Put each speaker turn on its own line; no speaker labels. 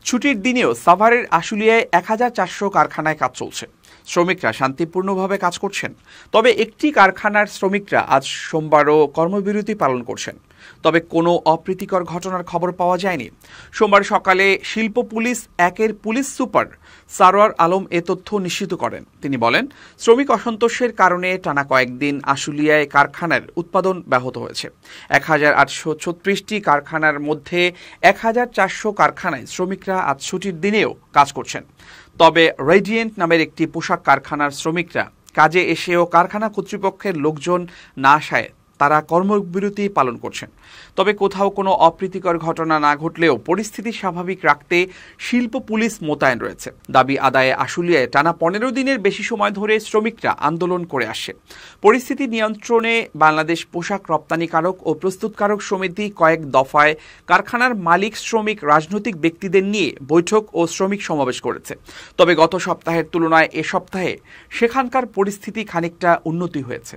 ছুটির দিনেও সাভারের আশুলিয়ায় ১,৪০০ কারখানায় কাজ চলছে। শ্রমিকরা শান্তিপূর্ণভাবে কাজ করছেন। তবে একটি কারখানার শ্রমিকরা আজ সোমবারও কর্মবিরতি পালন করছেন। তবে কোনো অপ্রীতিকর ঘটনার খবর পাওয়া যায়নি। সোমবার সকালে শিল্প পুলিশ ১-এর পুলিশ সুপার সারোয়ার আলম এ তথ্য নিশ্চিত করেন। তিনি বলেন, শ্রমিক অসন্তোষের কারণে টানা কয়েকদিন আশুলিয়ায় কারখানার উৎপাদন ব্যাহত হয়েছে। ১,৮৩৬টি কারখানার মধ্যে ১,৪০০ কারখানায় শ্রমিকরা আজ ছুটির দিনেও কাজ করছেন। তবে রেডিয়েন্ট নামের একটি পোশাক কারখানার শ্রমিকরা কাজে এসেও কারখানা কর্তৃপক্ষের লোকজন না আসায় তারা কর্মবিরতি পালন করছেন। তবে কোথাও কোনো অপ্রীতিকর ঘটনা না ঘটলেও পরিস্থিতি স্বাভাবিক রাখতে শিল্প পুলিশ মোতায়েন রয়েছে। দাবি আদায়ে আশুলিয়ায় টানা ১৫ দিনের বেশি সময় ধরে শ্রমিকরা আন্দোলন করে আসছে। পরিস্থিতি নিয়ন্ত্রণে বাংলাদেশ পোশাক রপ্তানিকারক ও প্রস্তুতকারক সমিতি কয়েক দফায় কারখানার মালিক, শ্রমিক, রাজনৈতিক ব্যক্তিদের নিয়ে বৈঠক ও শ্রমিক সমাবেশ করেছে। তবে গত সপ্তাহের তুলনায় এ সপ্তাহে সেখানকার পরিস্থিতি খানিকটা উন্নতি হয়েছে।